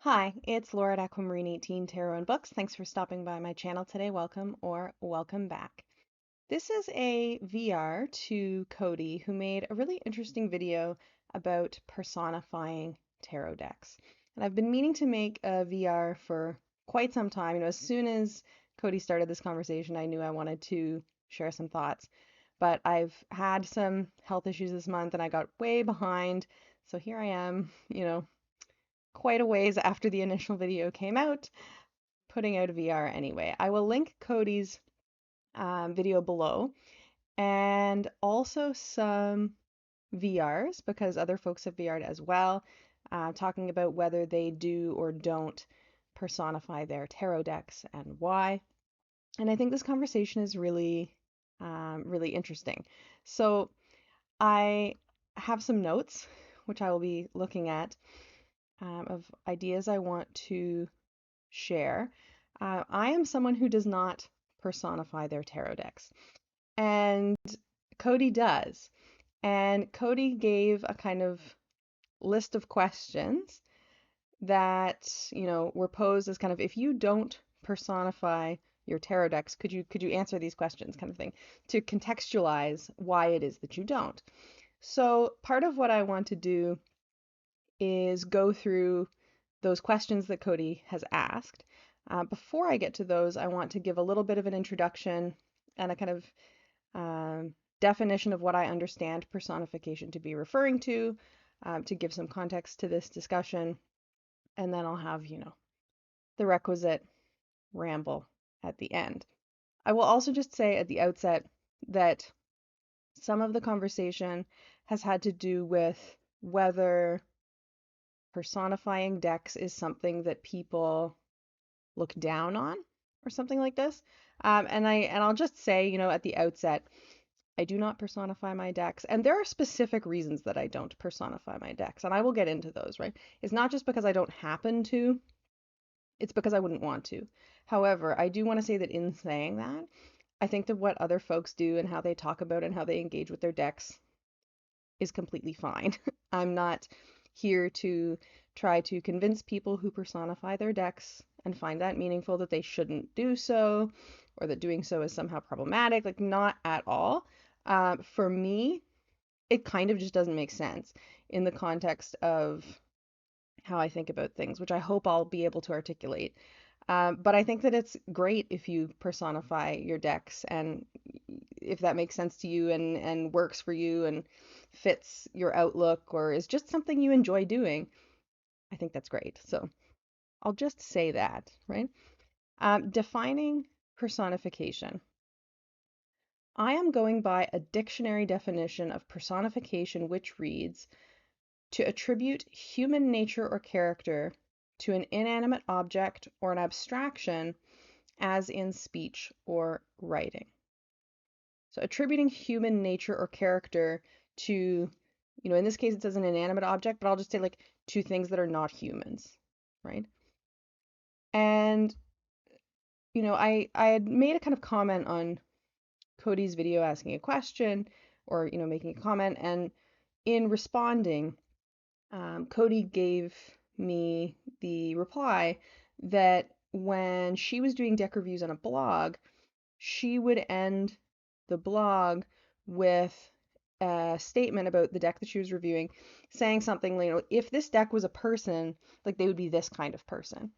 Hi, it's Laura at Aquamarine18 Tarot and Books. Thanks for stopping by my channel today. Welcome or welcome back. This is a VR to Cody, who made a really interesting video about personifying tarot decks. And I've been meaning to make a VR for quite some time. As soon as Cody started this conversation, I knew I wanted to share some thoughts. But I've had some health issues this month and I got way behind. So here I am, quite a ways after the initial video came out, putting out a VR anyway. I will link Cody's video below and also some VRs because other folks have VR'd as well, talking about whether they do or don't personify their tarot decks and why. And I think this conversation is really interesting. So I have some notes, which I will be looking at, of ideas I want to share. I am someone who does not personify their tarot decks, and Cody does. And Cody gave a kind of list of questions that, were posed as kind of, if you don't personify your tarot decks, could you answer these questions, kind of thing, to contextualize why it is that you don't. So part of what I want to do is go through those questions that Cody has asked. Before I get to those, I want to give a little bit of an introduction and a kind of definition of what I understand personification to be referring to give some context to this discussion, and then I'll have, the requisite ramble at the end. I will also just say at the outset that some of the conversation has had to do with whether personifying decks is something that people look down on or something like this. And I'll just say, at the outset, I do not personify my decks, and there are specific reasons that I don't personify my decks, and I will get into those, right? It's not just because I don't happen to, it's because I wouldn't want to. However, I do want to say that in saying that, I think that what other folks do and how they talk about and how they engage with their decks is completely fine. I'm not here to try to convince people who personify their decks and find that meaningful that they shouldn't do so or that doing so is somehow problematic. Like, not at all. For me, it kind of just doesn't make sense in the context of how I think about things, which I hope I'll be able to articulate. But I think that it's great if you personify your decks, and if that makes sense to you and works for you and fits your outlook or is just something you enjoy doing, I think that's great. So I'll just say that, right? Defining personification. I am going by a dictionary definition of personification, which reads, to attribute human nature or character to an inanimate object or an abstraction, as in speech or writing. So attributing human nature or character to, in this case it says an inanimate object, but I'll just say like to things that are not humans, right? And, I had made a kind of comment on Cody's video asking a question or, making a comment, and in responding, Cody gave me the reply that when she was doing deck reviews on a blog, she would end the blog with a statement about the deck that she was reviewing, saying something, if this deck was a person, like they would be this kind of person,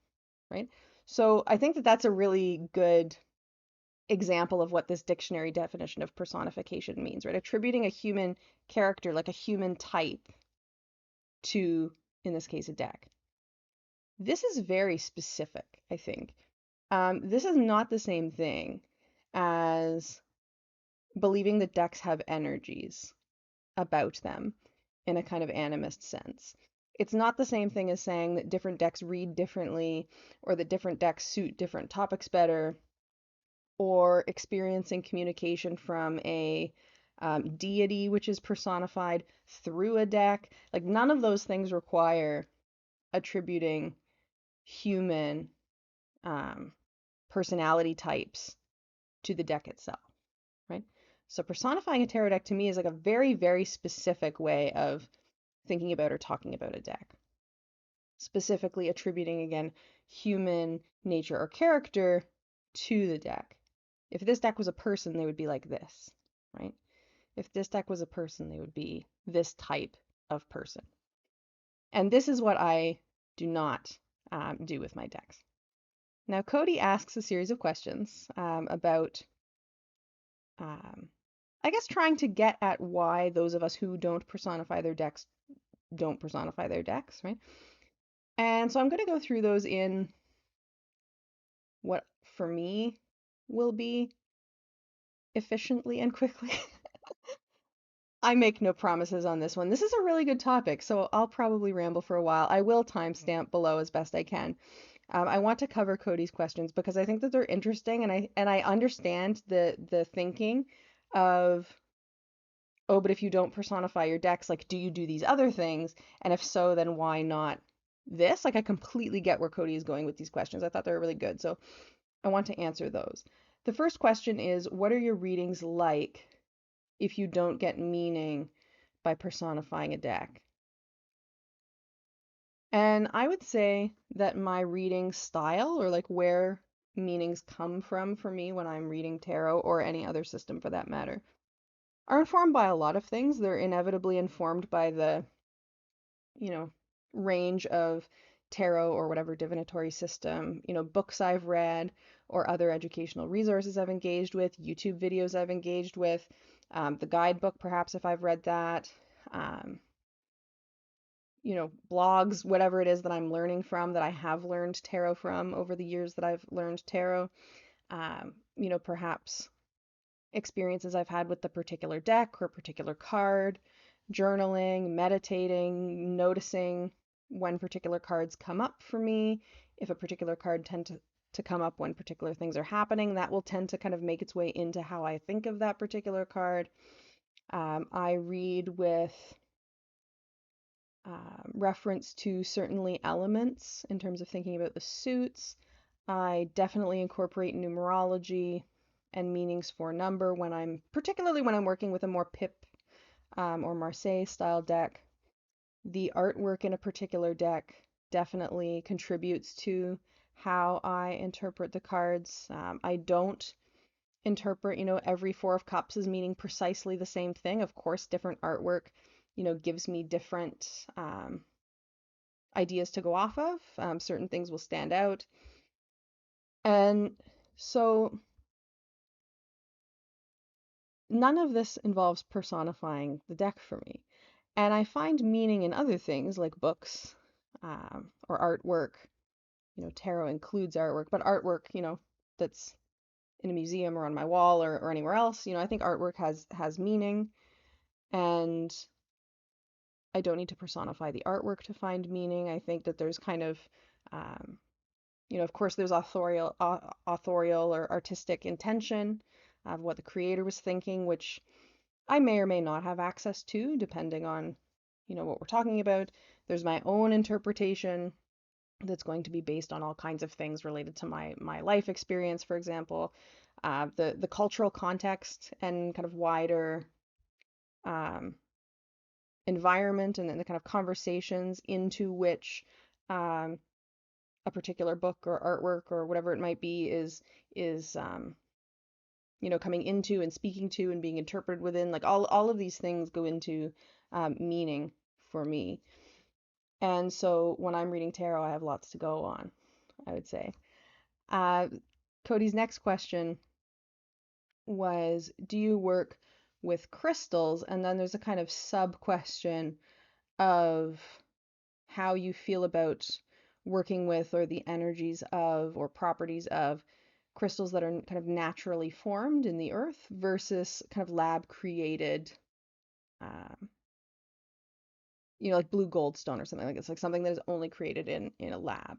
right? So I think that that's a really good example of what this dictionary definition of personification means, right? Attributing a human character, like a human type, to, in this case, a deck. This is very specific, I think. This is not the same thing as believing that decks have energies about them in a kind of animist sense. It's not the same thing as saying that different decks read differently or that different decks suit different topics better, or experiencing communication from a deity which is personified through a deck. Like, none of those things require attributing human um, personality types to the deck itself, right? So personifying a tarot deck to me is like a very, very specific way of thinking about or talking about a deck. specifically attributing, again, human nature or character to the deck. If this deck was a person, they would be like this, right? If this deck was a person, they would be this type of person. And this is what I do not do with my decks. Now, Cody asks a series of questions about, I guess, trying to get at why those of us who don't personify their decks don't personify their decks, right? And so I'm going to go through those in what, for me, will be efficiently and quickly. I make no promises on this one. This is a really good topic, so I'll probably ramble for a while. I will timestamp below as best I can. I want to cover Cody's questions because I think that they're interesting, and I understand the thinking of, oh, but if you don't personify your decks, like, do you do these other things? And if so, then why not this? Like, I completely get where Cody is going with these questions. I thought they were really good, so I want to answer those. The first question is, what are your readings like if you don't get meaning by personifying a deck? And I would say that my reading style, or like where meanings come from for me when I'm reading tarot or any other system for that matter, are informed by a lot of things. They're inevitably informed by the, you know, range of tarot or whatever divinatory system, books I've read or other educational resources I've engaged with, YouTube videos I've engaged with, the guidebook, perhaps if I've read that, um, blogs, whatever it is that I'm learning from, that I have learned tarot from over the years that I've learned tarot, perhaps experiences I've had with the particular deck or particular card, journaling, meditating, noticing when particular cards come up for me. If a particular card tend to come up when particular things are happening, that will tend to kind of make its way into how I think of that particular card. I read with reference to certainly elements in terms of thinking about the suits. I definitely incorporate numerology and meanings for number particularly when I'm working with a more Pip or Marseille style deck. The artwork in a particular deck definitely contributes to how I interpret the cards. I don't interpret, every Four of Cups as meaning precisely the same thing. Of course, different artwork, gives me different ideas to go off of. Certain things will stand out. And so none of this involves personifying the deck for me. And I find meaning in other things like books or artwork. Tarot includes artwork, but artwork, that's in a museum or on my wall or anywhere else, I think artwork has meaning, and I don't need to personify the artwork to find meaning. I think that there's kind of, of course, there's authorial or artistic intention of what the creator was thinking, which I may or may not have access to, depending on, what we're talking about. There's my own interpretation that's going to be based on all kinds of things related to my life experience, for example, the cultural context and kind of wider um, environment and the kind of conversations into which a particular book or artwork or whatever it might be is coming into and speaking to and being interpreted within. Like all of these things go into meaning for me. And so when I'm reading tarot, I have lots to go on, I would say. Cody's next question was, do you work with crystals? And then there's a kind of sub question of how you feel about working with or the energies of or properties of crystals that are kind of naturally formed in the earth versus kind of lab created, um, like blue goldstone or something like this, like something that is only created in a lab.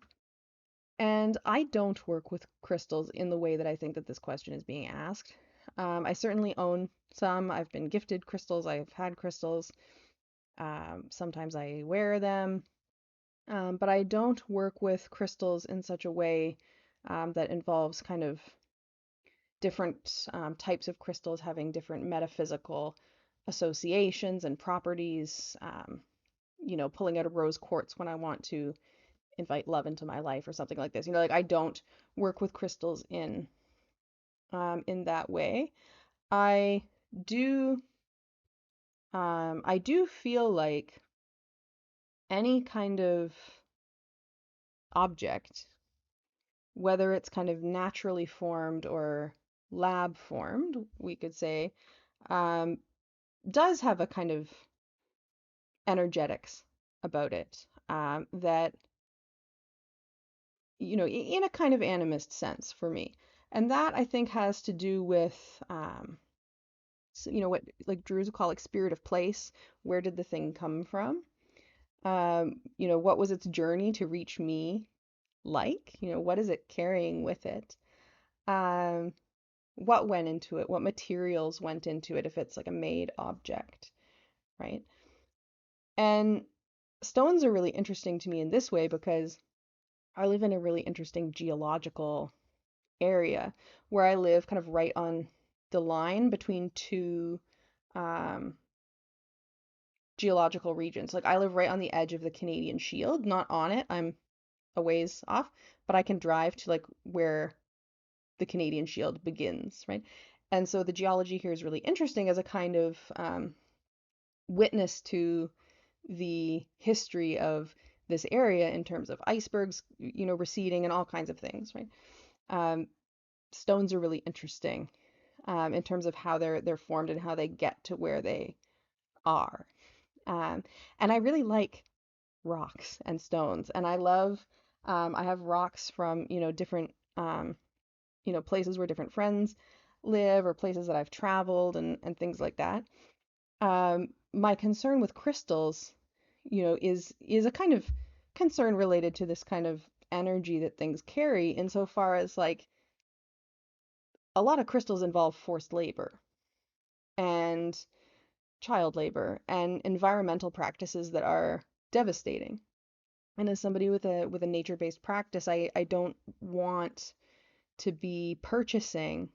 And I don't work with crystals in the way that I think that this question is being asked. I certainly own some. I've been gifted crystals. I've had crystals. Sometimes I wear them. But I don't work with crystals in such a way that involves kind of different types of crystals having different metaphysical associations and properties. Pulling out a rose quartz when I want to invite love into my life or something like this. You know, like I don't work with crystals in that way. I do I do feel like any kind of object, whether it's kind of naturally formed or lab formed, we could say, um, does have a kind of energetics about it, that, you know, in a kind of animist sense for me. And that I think has to do with, so, you know, what like Druids would call like spirit of place. Where did the thing come from? You know, what was its journey to reach me like? You know, what is it carrying with it? Um, what went into it? What materials went into it if it's like a made object, right? And stones are really interesting to me in this way because I live in a really interesting geological area where I live kind of right on the line between two um, geological regions. Like I live right on the edge of the Canadian Shield, not on it. I'm a ways off, but I can drive to like where the Canadian Shield begins, right? And so the geology here is really interesting as a kind of witness to the history of this area in terms of icebergs, you know, receding and all kinds of things, right? Um, Stones are really interesting in terms of how they're formed and how they get to where they are. Um, and I really like rocks and stones, and I love. I have rocks from different places where different friends live or places that I've traveled and things like that. My concern with crystals, is a kind of concern related to this kind of energy that things carry, insofar as like a lot of crystals involve forced labor and child labor and environmental practices that are devastating. And as somebody with a nature-based practice, I don't want to be purchasing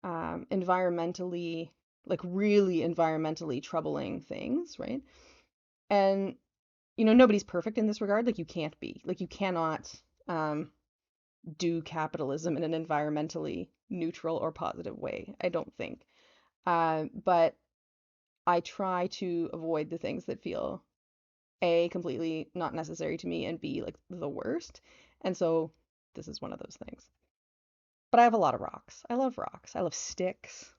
environmentally, like really environmentally troubling things, right? And nobody's perfect in this regard. Like you can't be. Like you cannot um, do capitalism in an environmentally neutral or positive way, I don't think. But I try to avoid the things that feel A, completely not necessary to me, and B, like the worst. And so this is one of those things. But I have a lot of rocks. I love rocks. I love sticks.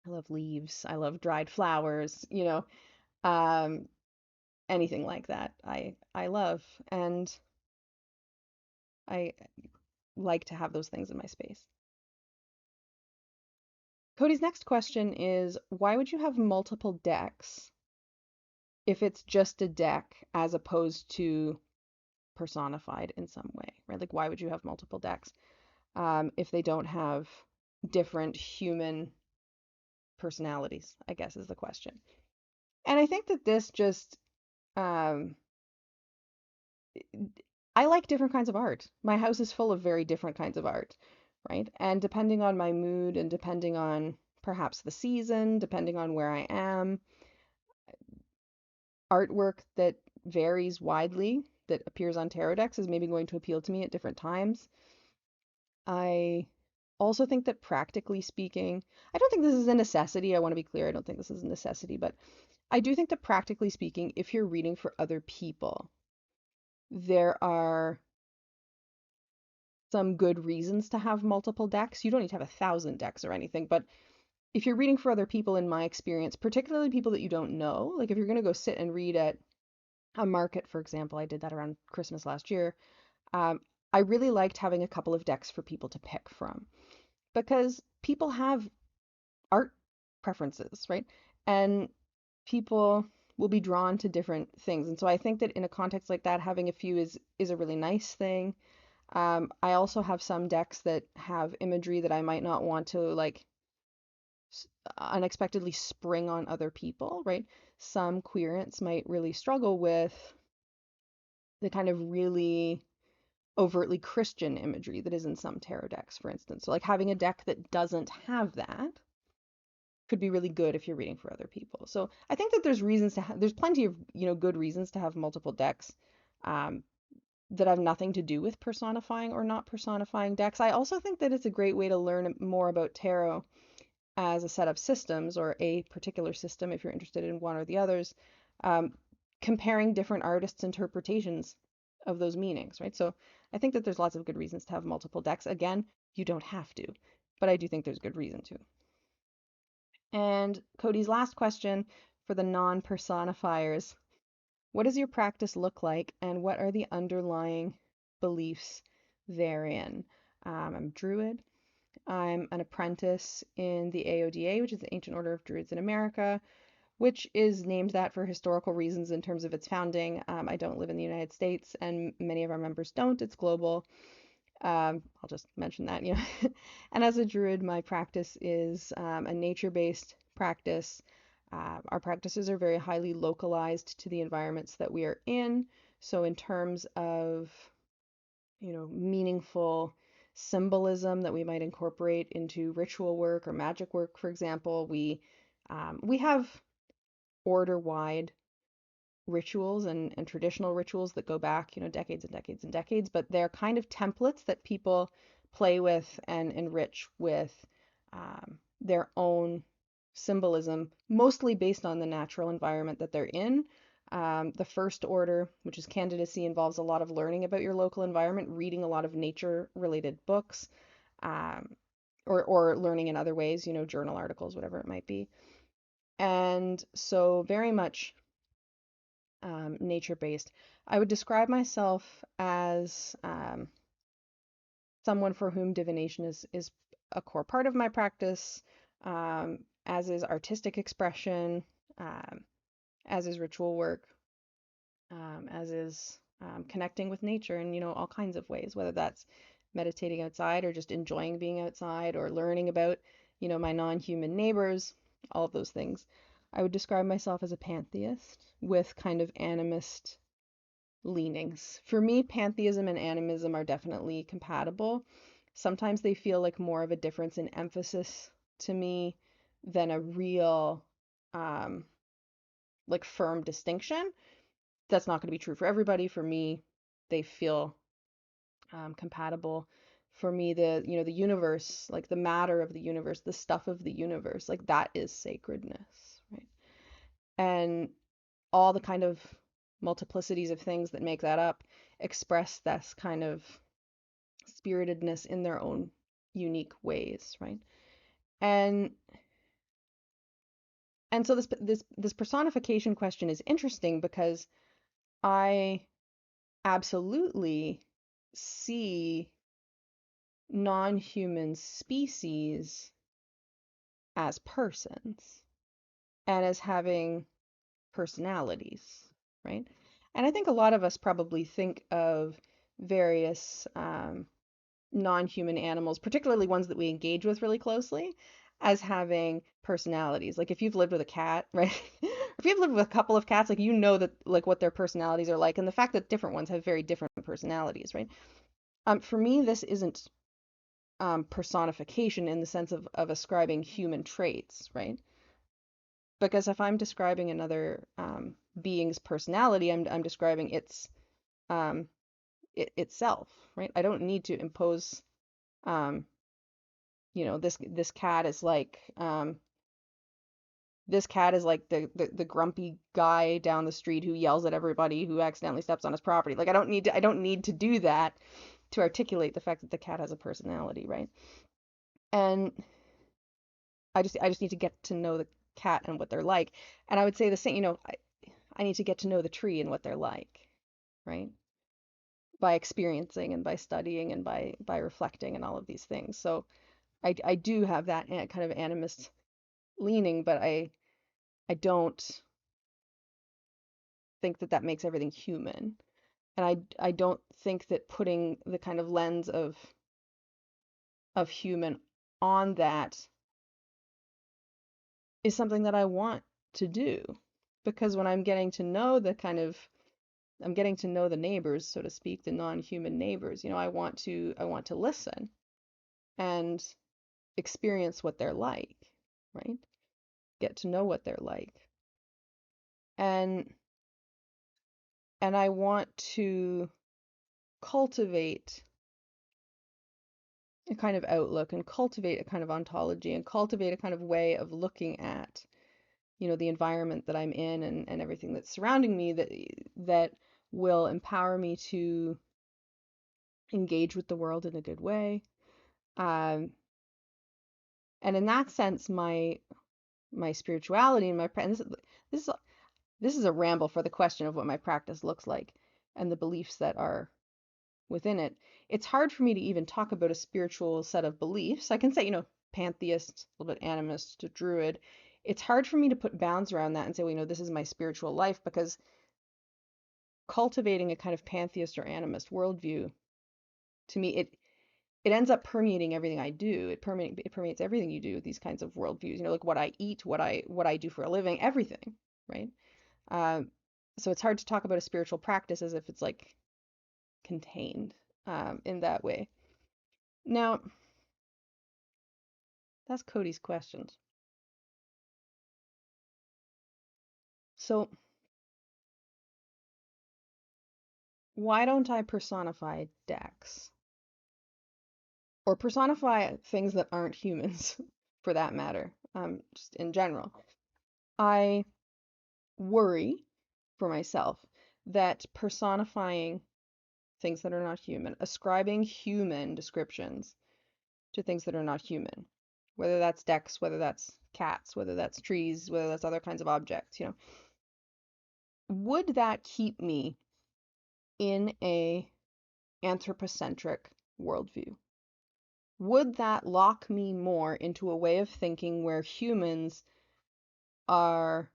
I love leaves. I love dried flowers, um, anything like that. I love, and I like to have those things in my space. Cody's next question is, why would you have multiple decks if it's just a deck as opposed to personified in some way, right? Like, why would you have multiple decks if they don't have different human personalities, I guess is the question. And I think that this just, um, I like different kinds of art. My house is full of very different kinds of art, right? And depending on my mood and depending on perhaps the season, depending on where I am, artwork that varies widely that appears on tarot decks is maybe going to appeal to me at different times. I also think that practically speaking, I don't think this is a necessity. I want to be clear. I don't think this is a necessity, but I do think that practically speaking, if you're reading for other people, there are some good reasons to have multiple decks. You don't need to have 1,000 decks or anything, but if you're reading for other people, in my experience, particularly people that you don't know, like if you're going to go sit and read at a market, for example, I did that around Christmas last year. Um, I really liked having a couple of decks for people to pick from because people have art preferences, right? And people will be drawn to different things. And so I think that in a context like that, having a few is a really nice thing. I also have some decks that have imagery that I might not want to like unexpectedly spring on other people, right? Some queerants might really struggle with the kind of really overtly Christian imagery that is in some tarot decks, for instance. So like having a deck that doesn't have that could be really good if you're reading for other people. So I think that there's reasons to there's plenty of, good reasons to have multiple decks. Um, that have nothing to do with personifying or not personifying decks. I also think that it's a great way to learn more about tarot as a set of systems, or a particular system if you're interested in one or the others, um, comparing different artists' interpretations of those meanings, right? So I think that there's lots of good reasons to have multiple decks. Again, you don't have to, but I do think there's good reason to. And Cody's last question for the non-personifiers: what does your practice look like, and what are the underlying beliefs therein? I'm a druid. I'm an apprentice in the AODA, which is the Ancient Order of Druids in America, which is named that for historical reasons in terms of its founding. I don't live in the United States, and many of our members don't. It's global. I'll just mention that, you know. And as a druid, my practice is a nature-based practice. Our practices are very highly localized to the environments that we are in. So in terms of, meaningful symbolism that we might incorporate into ritual work or magic work, for example, we have order-wide rituals and traditional rituals that go back, decades and decades and decades, but they're kind of templates that people play with and enrich with their own symbolism, mostly based on the natural environment that they're in. The first order, which is candidacy, involves a lot of learning about your local environment, reading a lot of nature-related books, um, or learning in other ways, journal articles, whatever it might be. And so very much nature-based. I would describe myself as someone for whom divination is a core part of my practice, as is artistic expression, um, as is ritual work, as is connecting with nature in, all kinds of ways, whether that's meditating outside or just enjoying being outside or learning about, my non-human neighbors, all of those things. I would describe myself as a pantheist with kind of animist leanings. For me, pantheism and animism are definitely compatible. Sometimes they feel like more of a difference in emphasis to me than a real, um, like firm distinction. That's not going to be true for everybody. For me, they feel compatible. For me, the universe, like the matter of the universe, the stuff of the universe, like that is sacredness, right? And all the kind of multiplicities of things that make that up express this kind of spiritedness in their own unique ways, right? And and so this personification question is interesting because I absolutely see non-human species as persons and as having personalities, right? And I think a lot of us probably think of various non-human animals, particularly ones that we engage with really closely, as having personalities. Like if you've lived with a cat, right? If you've lived with a couple of cats, like that like what their personalities are like, and the fact that different ones have very different personalities, right? For me, this isn't personification in the sense of ascribing human traits, right? Because if I'm describing another being's personality, I'm describing um, itself, right? I don't need to impose, um, this cat is like the grumpy guy down the street who yells at everybody who accidentally steps on his property. Like I don't need to do that to articulate the fact that the cat has a personality, right? And I just need to get to know the cat and what they're like. And I would say the same, I need to get to know the tree and what they're like, right? By experiencing and by studying and by reflecting and all of these things. So I do have that kind of animist leaning, but I don't think that that makes everything human. And I don't think that putting the kind of lens of human on that is something that I want to do. Because when I'm getting to know the neighbors, so to speak, the non-human neighbors, I want to listen and experience what they're like, right? Get to know what they're like. And and I want to cultivate a kind of outlook and cultivate a kind of ontology and cultivate a kind of way of looking at, the environment that I'm in and everything that's surrounding me that will empower me to engage with the world in a good way. And in that sense, my spirituality and this is this is a ramble for the question of what my practice looks like and the beliefs that are within it. It's hard for me to even talk about a spiritual set of beliefs. I can say, pantheist, a little bit animist, druid. It's hard for me to put bounds around that and say, well, this is my spiritual life, because cultivating a kind of pantheist or animist worldview, to me, it ends up permeating everything I do. It permeates everything you do with these kinds of worldviews. Like what I eat, what I do for a living, everything, right? So it's hard to talk about a spiritual practice as if it's like contained in that way. Now, that's Cody's questions. So why don't I personify decks? Or personify things that aren't humans, for that matter, just in general. I worry for myself that personifying things that are not human, ascribing human descriptions to things that are not human, whether that's decks, whether that's cats, whether that's trees, whether that's other kinds of objects, would that keep me in a anthropocentric worldview? Would that lock me more into a way of thinking where humans are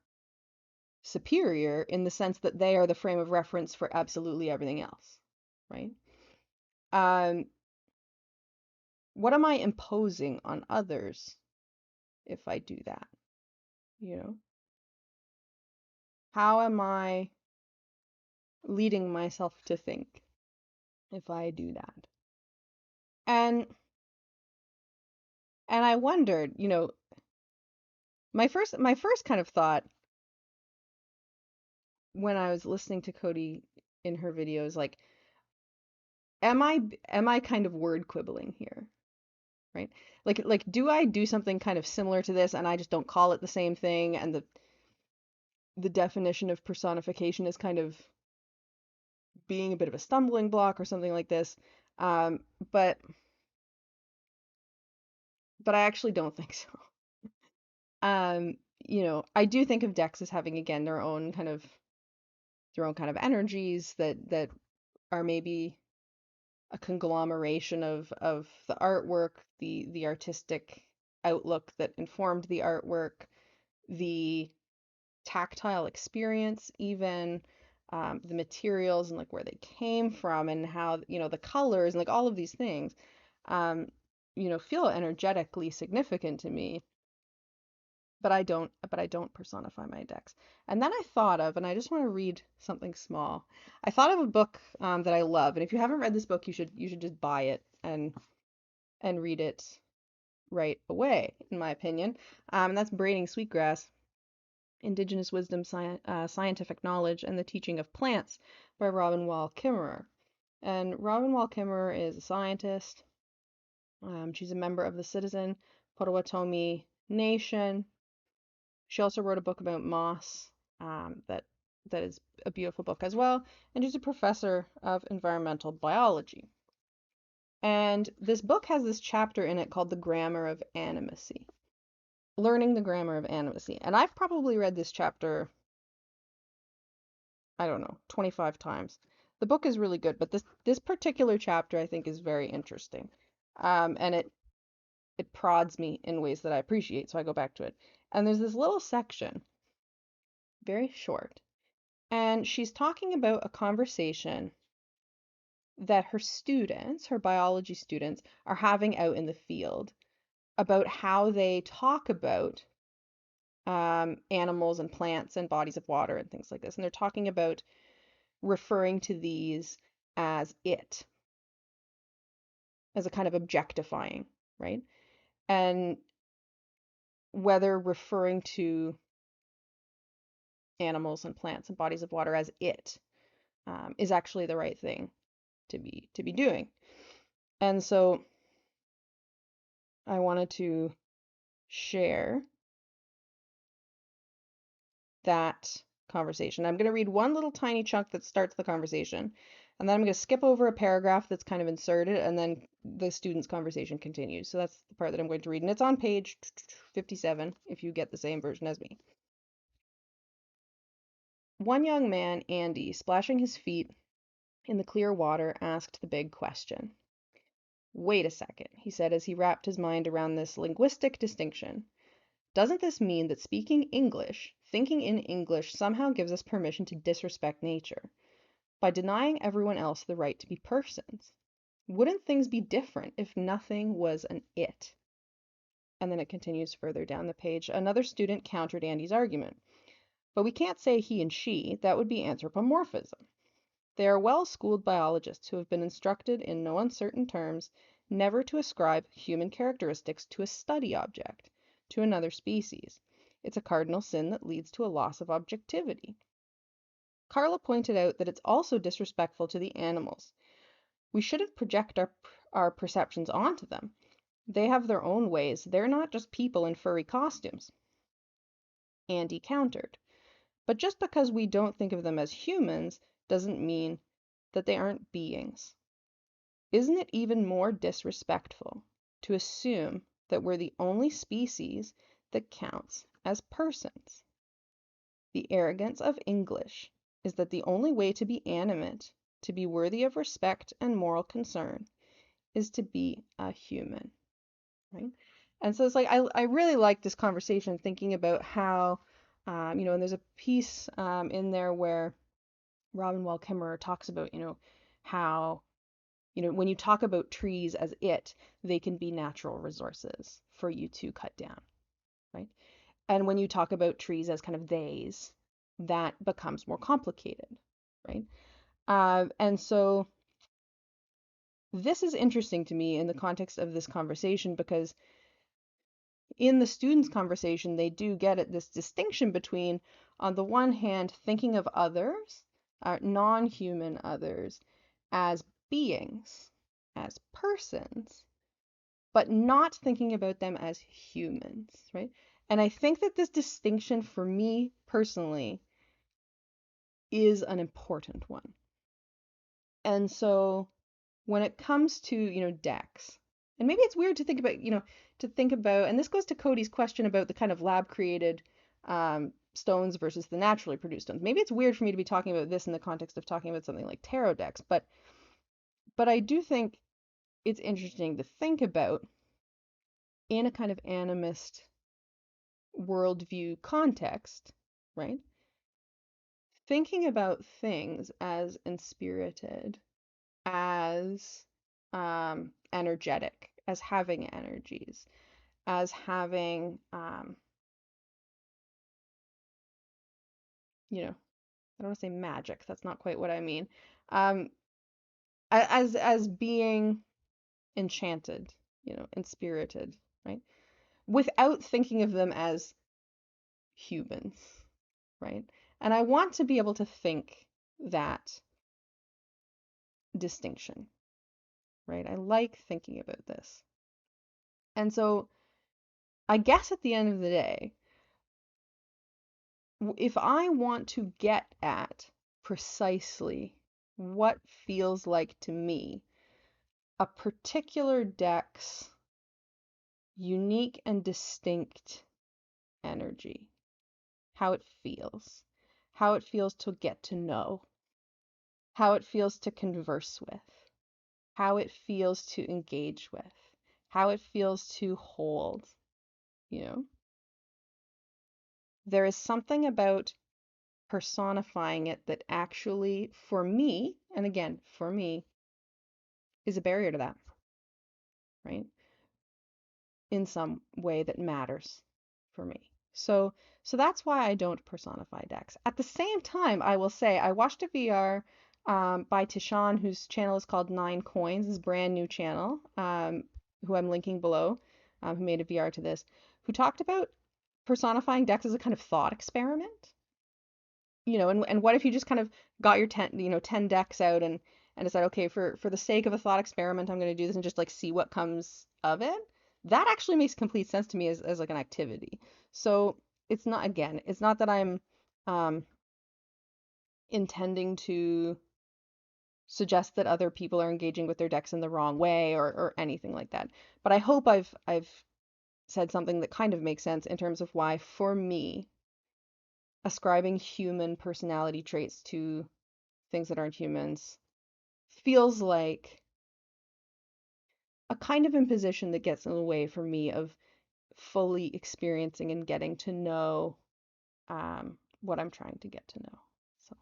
superior in the sense that they are the frame of reference for absolutely everything else, right? What am I imposing on others if I do that? How am I leading myself to think if I do that? And I wondered, my first kind of thought when I was listening to Cody in her videos, like, am I kind of word quibbling here, right? Like do I do something kind of similar to this and I just don't call it the same thing, and the definition of personification is kind of being a bit of a stumbling block or something like this. But I actually don't think so. I do think of decks as having, again, their own kind of energies that are maybe a conglomeration of the artwork, the artistic outlook that informed the artwork, the tactile experience, even the materials and like where they came from and how, the colors and like all of these things, feel energetically significant to me. But I don't personify my decks. And then I thought of, and I just want to read something small. I thought of a book that I love, and if you haven't read this book, you should just buy it and read it right away, in my opinion. And that's Braiding Sweetgrass: Indigenous Wisdom, Scientific Knowledge, and the Teaching of Plants by Robin Wall Kimmerer. And Robin Wall Kimmerer is a scientist. She's a member of the Citizen Potawatomi Nation. She also wrote a book about moss, that is a beautiful book as well. And she's a professor of environmental biology. And this book has this chapter in it called The Grammar of Animacy. Learning the Grammar of Animacy. And I've probably read this chapter, I don't know, 25 times. The book is really good, but this particular chapter I think is very interesting. And it prods me in ways that I appreciate, so I go back to it. And there's this little section, very short, and she's talking about a conversation that her students, her biology students, are having out in the field about how they talk about animals and plants and bodies of water and things like this. And they're talking about referring to these as it, as a kind of objectifying, right? And whether referring to animals and plants and bodies of water as it is actually the right thing to be doing. And so I wanted to share that conversation. I'm going to read one little tiny chunk that starts the conversation, and then I'm going to skip over a paragraph that's kind of inserted, and then the student's conversation continues. So that's the part that I'm going to read, and it's on page 57 if you get the same version as me. One young man, Andy, splashing his feet in the clear water, asked the big question. Wait a second, he said as he wrapped his mind around this linguistic distinction. Doesn't this mean that speaking English, thinking in English, somehow gives us permission to disrespect nature, by denying everyone else the right to be persons? Wouldn't things be different if nothing was an it? And then it continues further down the page. Another student countered Andy's argument. But we can't say he and she, that would be anthropomorphism. They are well-schooled biologists who have been instructed in no uncertain terms never to ascribe human characteristics to a study object, to another species. It's a cardinal sin that leads to a loss of objectivity. Carla pointed out that it's also disrespectful to the animals. We shouldn't project our perceptions onto them. They have their own ways. They're not just people in furry costumes. Andy countered. But just because we don't think of them as humans doesn't mean that they aren't beings. Isn't it even more disrespectful to assume that we're the only species that counts as persons? The arrogance of English is that the only way to be animate, to be worthy of respect and moral concern, is to be a human, right? And so it's like I really like this conversation, thinking about how, and there's a piece in there where Robin Wall Kimmerer talks about, how, when you talk about trees as they can be natural resources for you to cut down, right? And when you talk about trees as kind of theys, that becomes more complicated, right? And so this is interesting to me in the context of this conversation, because in the students' conversation, they do get at this distinction between, on the one hand, thinking of others, non-human others, as beings, as persons, but not thinking about them as humans, right? And I think that this distinction, for me personally, is an important one. And so when it comes to, decks, and maybe it's weird to think about, and this goes to Cody's question about the kind of lab created stones versus the naturally produced stones. Maybe it's weird for me to be talking about this in the context of talking about something like tarot decks, but I do think it's interesting to think about in a kind of animist worldview context, right? Thinking about things as inspirited, as energetic, as having energies, as having, I don't want to say magic. That's not quite what I mean. Um, as being enchanted, inspirited, right? Without thinking of them as humans, right? And I want to be able to think that distinction, right? I like thinking about this. And so I guess at the end of the day, if I want to get at precisely what feels like to me a particular deck's unique and distinct energy, how it feels to get to know, how it feels to converse with, how it feels to engage with, how it feels to hold, there is something about personifying it that actually, for me, and again, for me, is a barrier to that, right? In some way that matters for me. So that's why I don't personify decks. At the same time, I will say I watched a VR by Tishan, whose channel is called Nine Coins, his brand new channel, who I'm linking below, who made a VR to this, who talked about personifying decks as a kind of thought experiment. And what if you just kind of got your 10 decks out, and and decide, okay, for the sake of a thought experiment, I'm going to do this and just like see what comes of it. That actually makes complete sense to me as like an activity. So it's not, again, it's not that I'm um, intending to suggest that other people are engaging with their decks in the wrong way or anything like that. But I hope I've said something that kind of makes sense in terms of why, for me, ascribing human personality traits to things that aren't humans feels like a kind of imposition that gets in the way for me of fully experiencing and getting to know what I'm trying to get to know. So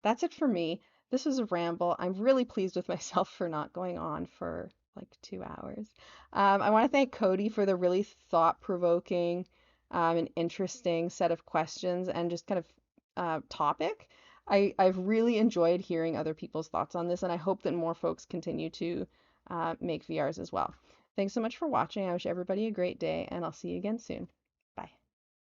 that's it for me. This was a ramble. I'm really pleased with myself for not going on for like 2 hours. I want to thank Cody for the really thought-provoking and interesting set of questions and just kind of topic. I've really enjoyed hearing other people's thoughts on this, and I hope that more folks continue to make VRs as well. Thanks so much for watching. I wish everybody a great day, and I'll see you again soon. Bye.